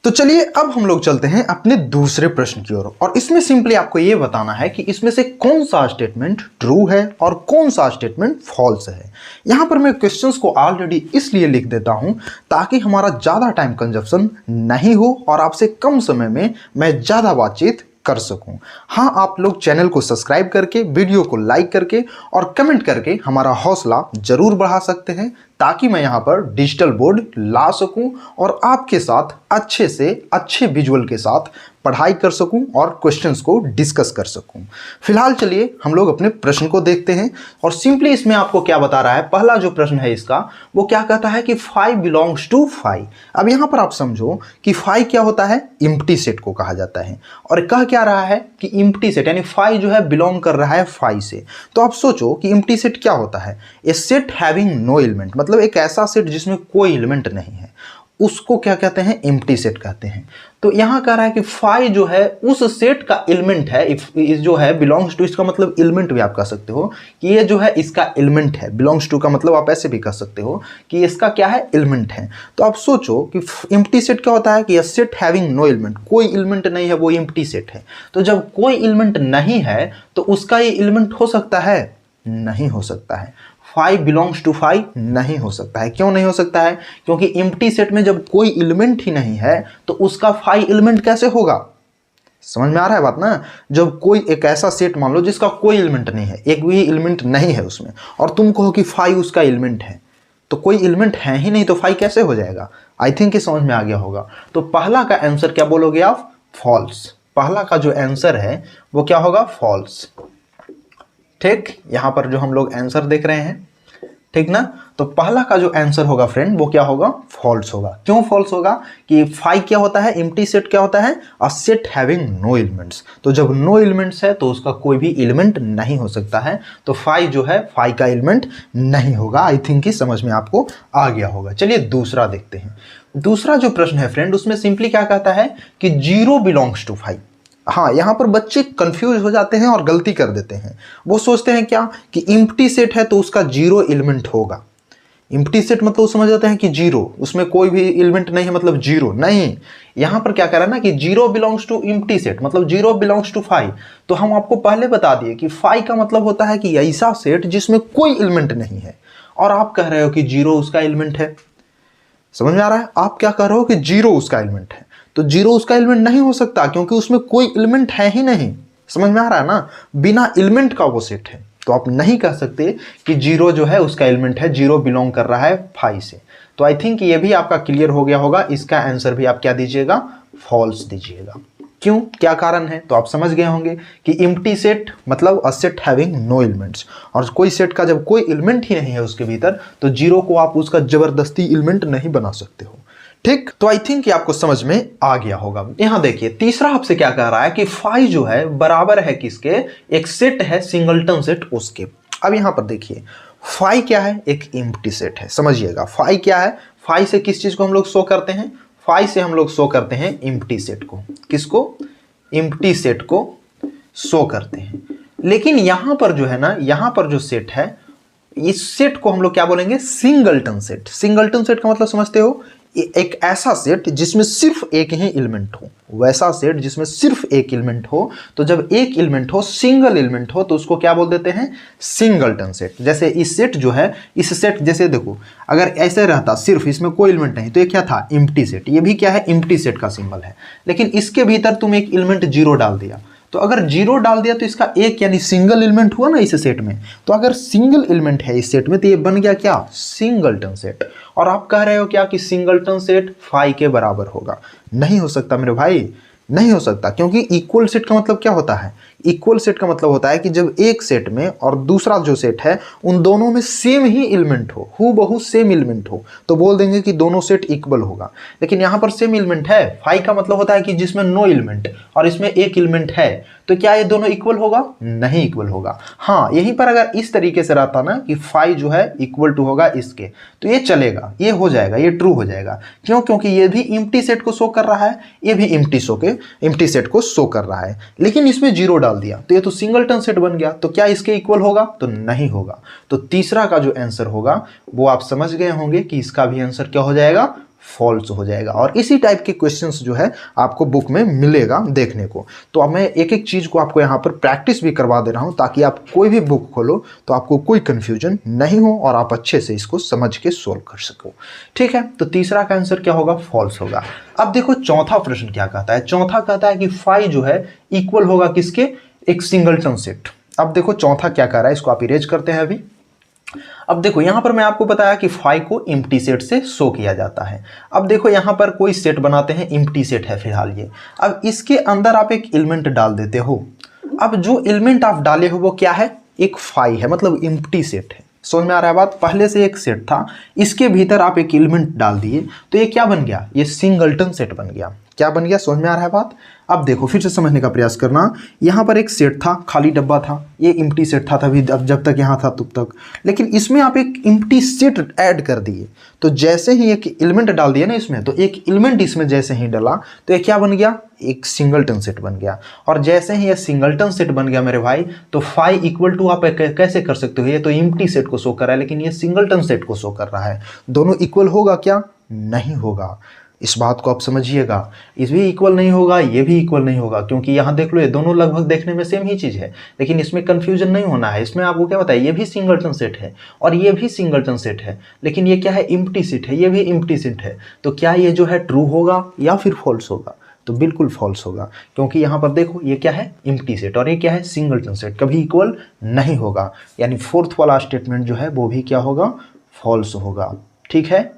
तो चलिए अब हम लोग चलते हैं अपने दूसरे प्रश्न की ओर और इसमें सिंपली आपको यह बताना है कि इसमें से कौन सा स्टेटमेंट ट्रू है और कौन सा स्टेटमेंट फॉल्स है। यहां पर मैं क्वेश्चंस को ऑलरेडी इसलिए लिख देता हूं ताकि हमारा ज़्यादा टाइम कंजप्शन नहीं हो और आपसे कम समय में मैं ज़्यादा बातचीत कर सकूं। हाँ, आप लोग चैनल को सब्सक्राइब करके, वीडियो को लाइक करके और कमेंट करके हमारा हौसला जरूर बढ़ा सकते हैं ताकि मैं यहाँ पर डिजिटल बोर्ड ला सकूं और आपके साथ अच्छे से अच्छे विजुअल के साथ पढ़ाई कर सकूं और क्वेश्चंस को डिस्कस कर सकूं। फिलहाल चलिए हम लोग अपने प्रश्न को देखते हैं और सिंपली इसमें आपको क्या बता रहा है। पहला जो प्रश्न है इसका वो क्या कहता है कि 5 बिलोंग्स टू 5। अब यहाँ पर आप समझो कि 5 क्या होता है, इम्प्टी सेट को कहा जाता है और कह क्या रहा है कि इम्प्टी सेट यानी 5 जो है बिलोंग कर रहा है 5 से। तो आप सोचो कि इम्प्टी सेट क्या होता है, ए सेट हैविंग नो एलिमेंट, मतलब एक ऐसा सेट जिसमें कोई एलिमेंट नहीं है उसको क्या कहते हैं, एम्प्टी सेट कहते हैं। तो यहां कह रहा है कि 5 जो है उस सेट का एलिमेंट है। इस जो है बिलोंग्स टू, इसका मतलब एलिमेंट भी आप कह सकते हो कि ये जो है इसका एलिमेंट है। बिलोंग्स टू का मतलब आप ऐसे भी कह सकते हो कि इसका क्या है, एलिमेंट है। तो आप सोचो कि एम्प्टी सेट क्या होता है कि सेट हैविंग नो एलिमेंट, कोई एलिमेंट नहीं है, वो एम्प्टी सेट है। तो जब कोई एलिमेंट नहीं है तो उसका ये एलिमेंट हो सकता है, नहीं हो सकता है। 5 बिलोंग्स टू 5 नहीं हो सकता है। क्यों नहीं हो सकता है? क्योंकि एम्प्टी सेट में जब कोई एलिमेंट ही नहीं है तो उसका 5 एलिमेंट कैसे होगा। समझ में आ रहा है बात ना। जब कोई एक ऐसा सेट मान लो जिसका कोई एलिमेंट नहीं है, एक भी एलिमेंट नहीं है उसमें, और तुम कहो कि 5 उसका एलिमेंट है, तो कोई एलिमेंट है ही नहीं तो 5 कैसे हो जाएगा। आई थिंक ये समझ में आ गया होगा। तो पहला का आंसर क्या बोलोगे आप, फॉल्स। पहला का जो आंसर है वो क्या होगा, फॉल्स। ठीक, यहां पर जो हम लोग आंसर देख रहे हैं, ठीक ना। तो पहला का जो आंसर होगा फ्रेंड वो क्या होगा, फॉल्स होगा। क्यों फॉल्स होगा कि 5 क्या होता है, एम्प्टी सेट क्या होता है, a set having no elements. तो जब नो एलिमेंट्स है तो उसका कोई भी एलिमेंट नहीं हो सकता है। तो 5 जो है 5 का एलिमेंट नहीं होगा। आई थिंक कि समझ में आपको आ गया होगा। चलिए दूसरा देखते हैं। दूसरा जो प्रश्न है फ्रेंड उसमें सिंपली क्या कहता है कि 0 बिलोंग्स टू 5। हाँ, यहां पर बच्चे कंफ्यूज हो जाते हैं और गलती कर देते हैं। वो सोचते हैं क्या कि एम्प्टी सेट है तो उसका 0 एलिमेंट होगा। एम्प्टी सेट मतलब समझ जाते हैं कि 0, उसमें कोई भी एलिमेंट नहीं है मतलब 0 नहीं। यहां पर क्या कर रहा है ना कि 0 बिलोंग्स टू एम्प्टी सेट मतलब 0 बिलोंग्स टू 5। तो हम आपको पहले बता दिए कि 5 का मतलब होता है कि ऐसा सेट जिसमें कोई एलिमेंट नहीं है, और आप कह रहे हो कि 0 उसका एलिमेंट है। समझ में आ रहा है? आप क्या कह रहे हो कि 0 उसका एलिमेंट है, तो 0 उसका एलिमेंट नहीं हो सकता क्योंकि उसमें कोई एलिमेंट है ही नहीं। समझ में आ रहा है ना, बिना एलिमेंट का वो सेट है। तो आप नहीं कह सकते कि 0 जो है उसका एलिमेंट है, 0 बिलोंग कर रहा है 5 से। तो आई थिंक ये भी आपका क्लियर हो गया होगा। इसका आंसर भी आप क्या दीजिएगा, फॉल्स दीजिएगा। क्यों, क्या कारण है, तो आप समझ गए होंगे कि एम्प्टी सेट मतलब a set having no elements, और कोई सेट का जब कोई एलिमेंट ही नहीं है उसके भीतर तो 0 को आप उसका जबरदस्ती एलिमेंट नहीं बना सकते हो। ठीक, तो आई थिंक कि आपको समझ में आ गया होगा। यहां देखिए तीसरा आपसे क्या कह रहा है कि 5 जो है बराबर है किसके, एक सेट है सिंगलटन सेट उसके। अब यहां पर देखिए 5 क्या है, एक एम्प्टी सेट है। समझिएगा 5 क्या है, 5 से किस चीज को हम लोग शो करते हैं, 5 से हम लोग शो करते हैं एम्प्टी सेट को। किसको, एम्प्टी सेट को शो करते हैं। लेकिन यहां पर जो है ना, यहां पर जो सेट है इस सेट को हम लोग क्या बोलेंगे, सिंगलटन सेट। सिंगलटन सेट का मतलब समझते हो, एक ऐसा सेट जिसमें सिर्फ एक ही एलिमेंट हो, वैसा सेट जिसमें सिर्फ एक एलिमेंट हो। तो जब एक एलिमेंट हो, सिंगल एलिमेंट हो, तो उसको क्या बोल देते हैं, सिंगलटन सेट। जैसे इस सेट जो है, इस सेट जैसे देखो अगर ऐसे रहता सिर्फ इसमें कोई एलिमेंट नहीं तो ये क्या था, एम्प्टी सेट। ये भी क्या है, एम्प्टी सेट का सिंबल है। लेकिन इसके भीतर तुम एक एलिमेंट 0 डाल दिया, तो अगर 0 डाल दिया तो इसका एक यानी सिंगल एलिमेंट हुआ ना इस सेट में। तो अगर सिंगल एलिमेंट है इस सेट में तो ये बन गया क्या, सिंगलटन सेट। और आप कह रहे हो क्या कि सिंगलटन सेट 5 के बराबर होगा। नहीं हो सकता मेरे भाई, नहीं हो सकता। क्योंकि इक्वल सेट का मतलब क्या होता है, इक्वल सेट का मतलब होता है कि जब एक सेट में और दूसरा जो सेट है उन दोनों में सेम ही एलिमेंट हो, हूबहू सेम एलिमेंट हो, तो बोल देंगे कि दोनों सेट इक्वल होगा। लेकिन यहां पर सेम एलिमेंट है, 5 का मतलब होता है कि जिसमें नो एलिमेंट और इसमें एक एलिमेंट है, तो क्या ये दोनों इक्वल होगा, नहीं इक्वल होगा। हाँ, यहीं पर अगर इस तरीके से रहता ना कि 5 जो है इक्वल टू होगा इसके, तो ये चलेगा, ये हो जाएगा, ये ट्रू हो जाएगा। क्यों, क्योंकि ये भी एम्प्टी सेट को शो कर रहा है, ये भी एम्प्टी सेट को शो कर रहा है। लेकिन इसमें 0 डाल दिया तो ये तो सिंगलटन सेट बन गया, तो क्या इसके इक्वल होगा, तो नहीं होगा। तो तीसरा का जो आंसर होगा वो आप समझ गए होंगे कि इसका भी आंसर क्या हो जाएगा, फॉल्स हो जाएगा। और इसी टाइप के क्वेश्चंस जो है आपको बुक में मिलेगा देखने को। तो अब मैं एक एक चीज़ को आपको यहाँ पर प्रैक्टिस भी करवा दे रहा हूँ ताकि आप कोई भी बुक खोलो तो आपको कोई कन्फ्यूजन नहीं हो और आप अच्छे से इसको समझ के सोल्व कर सको। ठीक है, तो तीसरा का आंसर क्या होगा? फॉल्स होगा। अब देखो चौथा प्रश्न क्या कहता है। चौथा कहता है कि फाई जो है इक्वल होगा किसके? एक सिंगलटन सेट। अब देखो चौथा क्या कह रहा है, इसको आप इरेज करते हैं अभी। अब देखो यहां पर मैं आपको बताया कि फाई को एम्प्टी सेट से शो किया जाता है। अब देखो यहां पर कोई सेट बनाते हैं, एम्प्टी सेट है फिलहाल ये। अब इसके अंदर आप एक एलिमेंट डाल देते हो। अब जो एलिमेंट आप डाले हो वो क्या है? एक फाई है, मतलब एम्प्टी सेट है। समझ में आ रहा है बात? पहले से एक सेट था, इसके भीतर आप एक एलिमेंट डाल दिए तो ये क्या बन गया? ये सिंगलटन सेट बन गया। क्या बन गया? समझ में आ रहा है बात? अब देखो फिर से समझने का प्रयास करना। यहाँ पर एक सेट था, खाली डब्बा था, ये एम्प्टी सेट था तभी, अब जब तक यहाँ था तब तक। लेकिन इसमें आप एक एम्प्टी सेट ऐड कर दिए तो जैसे ही एक एलिमेंट डाल दिया ना इसमें, तो एक एलिमेंट इसमें जैसे ही डाला तो ये क्या बन गया? एक सिंगलटन सेट बन गया। और जैसे ही ये सिंगलटन सेट बन गया मेरे भाई, तो फाई इक्वल टू आप कैसे कर सकते हो? ये तो एम्प्टी सेट को शो कर रहा है लेकिन ये सिंगलटन सेट को शो कर रहा है। दोनों इक्वल होगा क्या? नहीं होगा। इस बात को आप समझिएगा। इस भी इक्वल नहीं होगा, ये भी इक्वल नहीं होगा, क्योंकि यहाँ देख लो ये दोनों लगभग देखने में सेम ही चीज़ है। लेकिन इसमें कंफ्यूजन नहीं होना है। इसमें आपको क्या बताया? ये भी सिंगलटन सेट है और ये भी सिंगलटन सेट है, लेकिन ये क्या है? एम्प्टी सेट है, ये भी एम्प्टी सेट है। तो क्या ये जो है ट्रू होगा या फिर फॉल्स होगा? तो बिल्कुल फॉल्स होगा, क्योंकि यहाँ पर देखो ये क्या है? एम्प्टी सेट और ये क्या है? Singleton set. कभी इक्वल नहीं होगा। यानी फोर्थ वाला स्टेटमेंट जो है वो भी क्या होगा? फॉल्स होगा। ठीक है,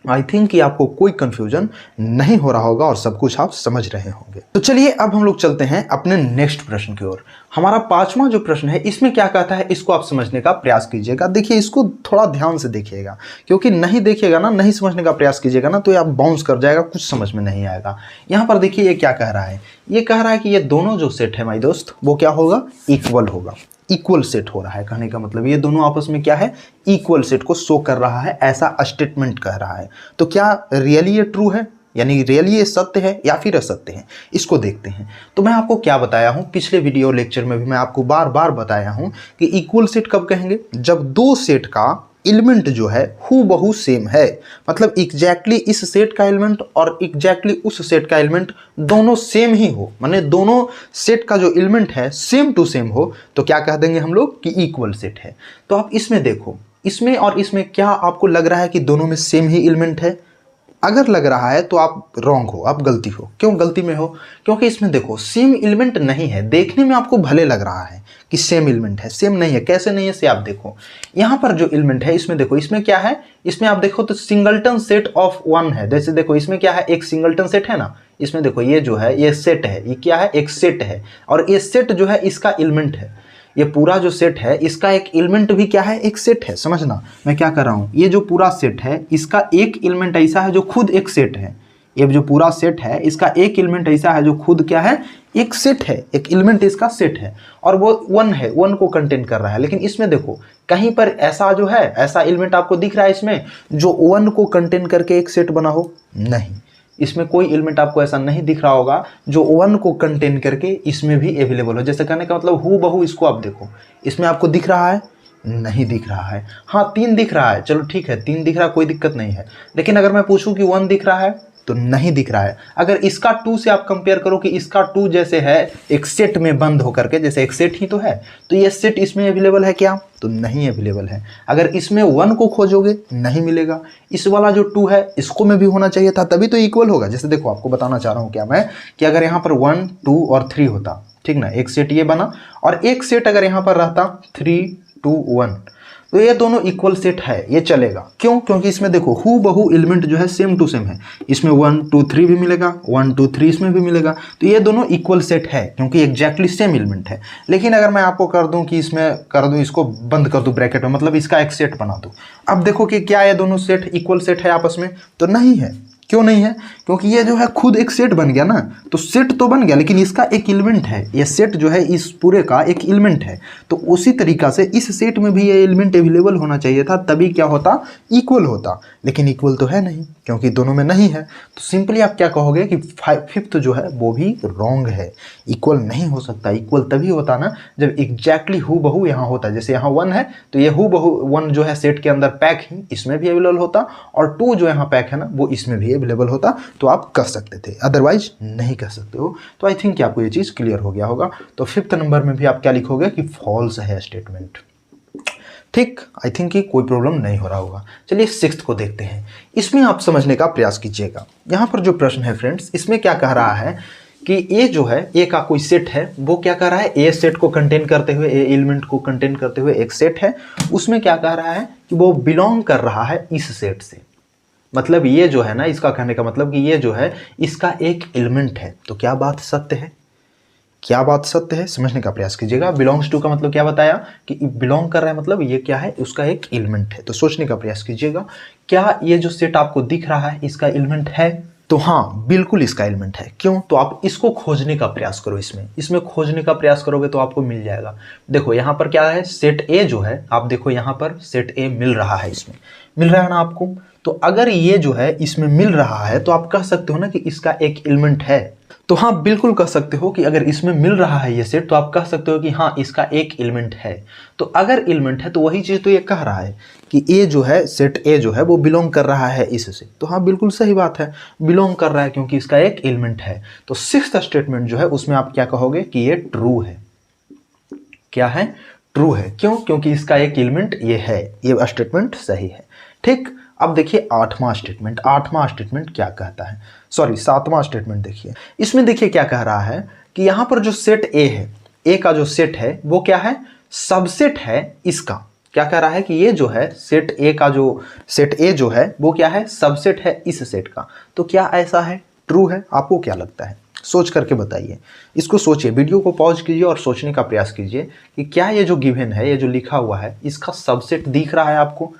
आई थिंक कि आपको कोई कंफ्यूजन नहीं हो रहा होगा और सब कुछ आप समझ रहे होंगे। तो चलिए अब हम लोग चलते हैं अपने नेक्स्ट प्रश्न की ओर। हमारा पांचवा जो प्रश्न है इसमें क्या कहता है, इसको आप समझने का प्रयास कीजिएगा। देखिए इसको थोड़ा ध्यान से देखिएगा, क्योंकि नहीं देखिएगा ना, नहीं समझने का प्रयास कीजिएगा ना, तो ये आप बाउंस कर जाएगा, कुछ समझ में नहीं आएगा। यहाँ पर देखिए ये क्या कह रहा है? ये कह रहा है कि ये दोनों जो सेट है माय दोस्त वो क्या होगा? इक्वल होगा। इक्वल सेट हो रहा है, कहने का मतलब ये दोनों आपस में क्या है? इक्वल सेट को शो कर रहा है, ऐसा स्टेटमेंट कह रहा है। तो क्या रियली ये ट्रू है, यानी रियली ये सत्य है या फिर असत्य है? इसको देखते हैं। तो मैं आपको क्या बताया हूं, पिछले वीडियो लेक्चर में भी मैं आपको बार बार बताया हूं कि इक्वल सेट कब कहेंगे? जब दो सेट का एलिमेंट जो है हूबहू सेम है, मतलब एग्जैक्टली इस सेट का एलिमेंट और एग्जैक्टली उस सेट का एलिमेंट दोनों सेम ही हो, माने दोनों सेट का जो एलिमेंट है सेम टू सेम हो, तो क्या कह देंगे हम लोग कि इक्वल सेट है। तो आप इसमें देखो, इसमें और इसमें क्या आपको लग रहा है कि दोनों में सेम ही एलिमेंट है? अगर लग रहा है तो आप रॉन्ग हो, आप गलती हो। क्यों गलती में हो? क्योंकि इसमें देखो सेम एलिमेंट नहीं है। देखने में आपको भले लग रहा है कि सेम एलिमेंट है, सेम नहीं है। कैसे नहीं है से आप देखो, यहाँ पर जो एलिमेंट है इसमें देखो, इसमें क्या है? इसमें आप देखो तो सिंगलटन सेट ऑफ वन है। जैसे देखो इसमें क्या है? एक सिंगलटन सेट है ना। इसमें देखो ये जो है ये सेट है, ये क्या है? एक सेट है। और ये सेट जो है इसका एलिमेंट है। ये पूरा जो सेट है इसका एक एलिमेंट भी क्या है? एक सेट है। समझना मैं क्या कर रहा हूँ, ये जो पूरा सेट है इसका एक एलिमेंट ऐसा है जो खुद एक सेट है। ये जो पूरा सेट है इसका एक एलिमेंट ऐसा है जो खुद क्या है? एक सेट है, एक एलिमेंट इसका सेट है और वो वन है, वन को कंटेन कर रहा है। लेकिन इसमें देखो कहीं पर ऐसा जो है, ऐसा एलिमेंट आपको दिख रहा है इसमें जो वन को कंटेन करके एक सेट बना हो? नहीं, इसमें कोई एलिमेंट आपको ऐसा नहीं दिख रहा होगा जो वन को कंटेन करके इसमें भी अवेलेबल हो। जैसे कहने का मतलब हूबहू इसको आप देखो, इसमें आपको दिख रहा है? नहीं दिख रहा है। हाँ 3 दिख रहा है, चलो ठीक है 3 दिख रहा है, कोई दिक्कत नहीं है। लेकिन अगर मैं पूछूं कि 1 दिख रहा है तो नहीं दिख रहा है। अगर इसका 2 से आप कंपेयर करो कि इसका 2 जैसे है एक सेट में बंद होकर के, जैसे एक सेट ही तो है, तो ये सेट इसमें अवेलेबल है क्या? तो नहीं अवेलेबल है। अगर इसमें 1 को खोजोगे नहीं मिलेगा। इस वाला जो 2 है इसको में भी होना चाहिए था, तभी तो इक्वल होगा। जैसे देखो आपको बताना चाह रहा हूँ क्या मैं, कि अगर यहाँ पर 1, 2 और 3 होता, ठीक ना, एक सेट ये बना और एक सेट अगर यहाँ पर रहता 3, 2, 1, तो ये दोनों इक्वल सेट है, ये चलेगा। क्यों? क्योंकि इसमें देखो हूबहू एलिमेंट जो है सेम टू सेम है। इसमें 1, 2, 3 भी मिलेगा, 1, 2, 3 इसमें भी मिलेगा। तो ये दोनों इक्वल सेट है क्योंकि एग्जैक्टली सेम एलिमेंट है। लेकिन अगर मैं आपको कर दूं कि इसमें कर दूं, इसको बंद कर दूं ब्रैकेट में, मतलब इसका एक सेट बना दूं, अब देखो कि क्या ये दोनों सेट इक्वल सेट है आपस में? तो नहीं है। क्यों नहीं है? क्योंकि ये जो है खुद एक सेट बन गया ना, तो सेट तो बन गया लेकिन इसका एक एलिमेंट है। ये सेट जो है इस पूरे का एक एलिमेंट है, तो उसी तरीका से इस सेट में भी ये एलिमेंट अवेलेबल होना चाहिए था, तभी क्या होता? इक्वल होता। लेकिन इक्वल तो है नहीं, क्योंकि दोनों में नहीं है। तो सिंपली आप क्या कहोगे कि फिफ्थ जो है वो भी रॉन्ग है, इक्वल नहीं हो सकता। इक्वल तभी होता ना जब एग्जैक्टली हु बहू यहाँ होता है। जैसे यहाँ 1 है तो ये हु बहू 1 जो है सेट के अंदर पैक ही इसमें भी अवेलेबल होता, और 2 जो यहाँ पैक है ना वो इसमें भी अवेलेबल होता, तो आप कर सकते थे, अदरवाइज नहीं कर सकते हो। तो आई थिंक कि आपको ये चीज़ क्लियर हो गया होगा। तो फिफ्थ नंबर में भी आप क्या लिखोगे कि फॉल्स है स्टेटमेंट। ठीक, आई थिंक कि कोई प्रॉब्लम नहीं हो रहा होगा। चलिए सिक्स्थ को देखते हैं। इसमें आप समझने का प्रयास कीजिएगा। यहाँ पर जो प्रश्न है फ्रेंड्स, इसमें क्या कह रहा है कि ए जो है, ए का कोई सेट है, वो क्या कह रहा है, ए सेट को कंटेन करते हुए, ए एलिमेंट को कंटेन करते हुए एक सेट है, उसमें क्या कह रहा है कि वो बिलोंग कर रहा है इस सेट से। मतलब ये जो है ना, इसका कहने का मतलब कि ये जो है इसका एक एलिमेंट है। तो क्या बात सत्य है? क्या बात सत्य है? समझने का प्रयास कीजिएगा। बिलोंग्स टू का मतलब क्या बताया कि बिलोंग कर रहा है, मतलब ये क्या है, उसका एक एलिमेंट है। तो सोचने का प्रयास कीजिएगा, क्या ये जो सेट आपको दिख रहा है इसका एलिमेंट है? तो हाँ, बिल्कुल इसका एलिमेंट है। क्यों? तो आप इसको खोजने का प्रयास करो। इसमें खोजने का प्रयास करोगे तो आपको मिल जाएगा। देखो यहाँ पर क्या है, सेट ए जो है, आप देखो यहाँ पर सेट ए मिल रहा है, इसमें मिल रहा है ना आपको। तो अगर ये जो है इसमें मिल रहा है तो आप कह सकते हो ना कि इसका एक एलिमेंट है। तो हाँ, बिल्कुल कह सकते हो कि अगर इसमें मिल रहा है ये सेट, तो आप कह सकते हो कि हाँ इसका एक एलिमेंट है। तो अगर एलिमेंट है तो वही चीज़ तो ये कह रहा है कि ए जो है, सेट ए जो है वो बिलोंग कर रहा है इससे। तो हाँ, बिल्कुल सही बात है, बिलोंग कर रहा है क्योंकि इसका एक एलिमेंट है। तो सिक्स्थ स्टेटमेंट जो है उसमें आप क्या कहोगे कि ये ट्रू है। क्या है? ट्रू है। क्यों? क्योंकि इसका एक एलिमेंट ये है। ये स्टेटमेंट सही है। ठीक, अब देखिए आठवां स्टेटमेंट। आठवां स्टेटमेंट क्या कहता है, सॉरी सातवां स्टेटमेंट देखिए। इसमें देखिए क्या कह रहा है कि यहां पर जो सेट ए है, ए का जो सेट है वो क्या है, सबसेट है इसका। क्या कह रहा है कि ये जो है सेट ए का जो सेट ए जो है वो क्या है, सबसेट है इस सेट का। तो क्या ऐसा है? ट्रू है। आपको क्या लगता है? सोच करके बताइए। इसको सोचिए, वीडियो को पॉज कीजिए और सोचने का प्रयास कीजिए कि क्या ये जो गिवन है, ये जो लिखा हुआ है, इसका सबसेट दिख रहा है आपको?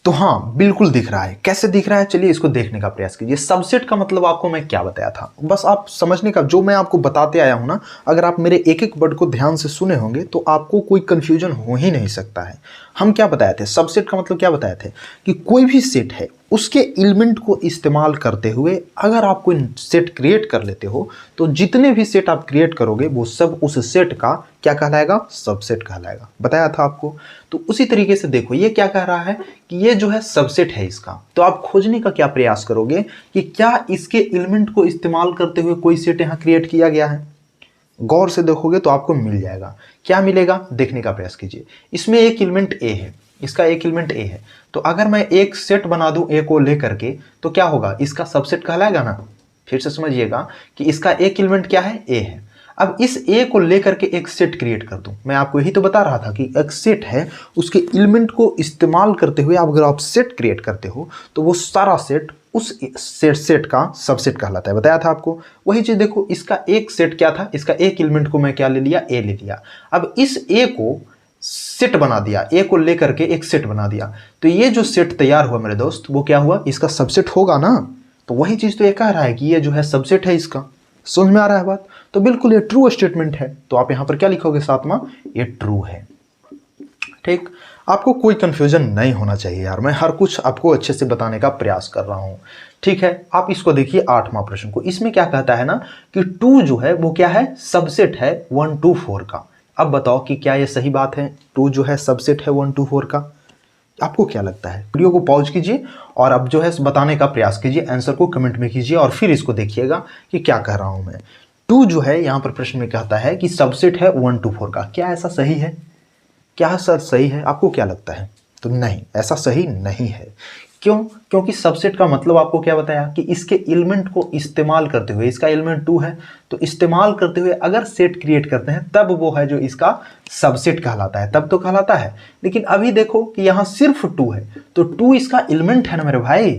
तो हाँ, बिल्कुल दिख रहा है। कैसे दिख रहा है, चलिए इसको देखने का प्रयास कीजिए। सबसेट का मतलब आपको मैं क्या बताया था, बस आप समझने का, जो मैं आपको बताते आया हूं ना, अगर आप मेरे एक एक वर्ड को ध्यान से सुने होंगे तो आपको कोई कंफ्यूजन हो ही नहीं सकता है। हम क्या बताए थे, सबसेट का मतलब क्या बताए थे कि कोई भी सेट है उसके एलिमेंट को इस्तेमाल करते हुए अगर आप कोई सेट क्रिएट कर लेते हो तो जितने भी सेट आप क्रिएट करोगे वो सब उस सेट का क्या कहलाएगा, सबसेट कहलाएगा। बताया था आपको। तो उसी तरीके से देखो ये क्या कह रहा है कि ये जो है सबसेट है इसका। तो आप खोजने का क्या प्रयास करोगे कि क्या इसके एलिमेंट को इस्तेमाल करते हुए कोई सेट यहाँ क्रिएट किया गया है। गौर से देखोगे तो आपको मिल जाएगा। क्या मिलेगा, देखने का प्रयास कीजिए। इसमें एक एलिमेंट ए है, इसका एक एलिमेंट ए है। तो अगर मैं एक सेट बना दूं ए को लेकर के तो क्या होगा, इसका सबसेट कहलाएगा ना। फिर से समझिएगा कि इसका एक एलिमेंट क्या है, ए है। अब इस ए को लेकर के एक सेट क्रिएट कर दूं। मैं आपको यही तो बता रहा था कि एक सेट है, उसके एलिमेंट को इस्तेमाल करते हुए अगर आप सेट क्रिएट करते हो तो वो सारा सेट उस सेट का सबसेट कहलाता है। बताया था आपको। वही चीज देखो, इसका एक सेट क्या था, इसका एक एलिमेंट को मैं क्या ले लिया, ए ले लिया। अब इस ए को सेट बना दिया, ए को लेकर के एक सेट बना दिया। तो ये जो सेट तैयार हुआ मेरे दोस्त, वो क्या हुआ, इसका सबसेट होगा ना। तो वही चीज तो ये कह रहा है कि ये जो है सबसेट है इसका। समझ में आ रहा है बात? तो बिल्कुल ये ट्रू स्टेटमेंट है। तो आप यहां पर क्या लिखोगे, सातवां, ये ट्रू है। ठीक, आपको कोई कंफ्यूजन नहीं होना चाहिए यार, मैं हर कुछ आपको अच्छे से बताने का प्रयास कर रहा हूं। ठीक है, आप इसको देखिए आठवां प्रश्न को। इसमें क्या कहता है ना कि 2 जो है वो क्या है, सबसेट है 1 2 4 का। अब बताओ कि क्या ये सही बात है, 2 जो है सबसेट है 1 2 4 का। आपको क्या लगता है? वीडियो को पॉज कीजिए और अब जो है बताने का प्रयास कीजिए, आंसर को कमेंट में कीजिए और फिर इसको देखिएगा कि क्या कह रहा हूं मैं। 2 जो है यहाँ पर प्रश्न में कहता है कि सबसेट है 1 2 4 का। क्या ऐसा सही है? क्या सर सही है? आपको क्या लगता है? तो नहीं, ऐसा सही नहीं है। क्यों? क्योंकि सबसेट का मतलब आपको क्या बताया कि इसके एलिमेंट को इस्तेमाल करते हुए, इसका एलिमेंट 2 है तो इस्तेमाल करते हुए अगर सेट क्रिएट करते हैं तब वो है जो इसका सबसेट कहलाता है, तब तो कहलाता है। लेकिन अभी देखो कि यहाँ सिर्फ 2 है, तो 2 इसका एलिमेंट है ना मेरे भाई।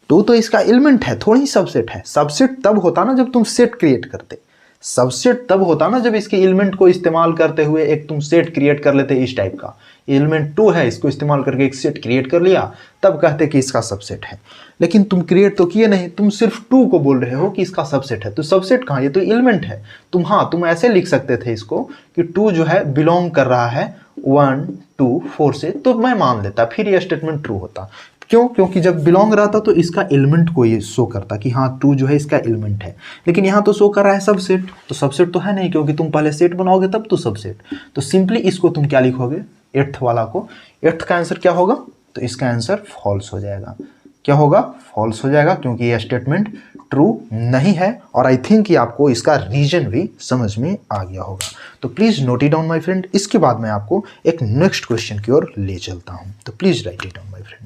2 तो इसका एलिमेंट है, थोड़ी सबसेट है। सबसेट तब होता ना जब तुम सेट क्रिएट करते, सबसेट तब होता ना जब इसके एलिमेंट को इस्तेमाल करते हुए एक तुम सेट क्रिएट कर लेते इस टाइप का। एलिमेंट 2 है, इसको इस्तेमाल करके एक सेट क्रिएट कर लिया, तब कहते कि इसका सबसेट है। लेकिन तुम क्रिएट तो किए नहीं, तुम सिर्फ 2 को बोल रहे हो कि इसका सबसेट है। तो सबसेट कहाँ, ये तो एलिमेंट है। तुम ऐसे लिख सकते थे इसको कि 2 जो है बिलोंग कर रहा है 1 2 4 से, तो मैं मान लेता, फिर ये स्टेटमेंट ट्रू होता। क्यों? क्योंकि जब बिलोंग रहता तो इसका एलिमेंट को ये शो करता कि हाँ टू जो है इसका एलिमेंट है, लेकिन यहाँ तो शो कर रहा है सबसेट, तो सबसेट तो है नहीं क्योंकि तुम पहले सेट बनाओगे तब तो सबसेट। तो सिंपली इसको तुम क्या लिखोगे, एट्थ वाला को, एट्थ का आंसर क्या होगा, तो इसका आंसर फॉल्स हो जाएगा। क्या होगा? फॉल्स हो जाएगा, क्योंकि ये स्टेटमेंट ट्रू नहीं है। और आई थिंक कि आपको इसका रीजन भी समझ में आ गया होगा। तो please note it down my friend. इसके बाद मैं आपको एक नेक्स्ट क्वेश्चन की ओर ले चलता हूं, तो please right it down my friend.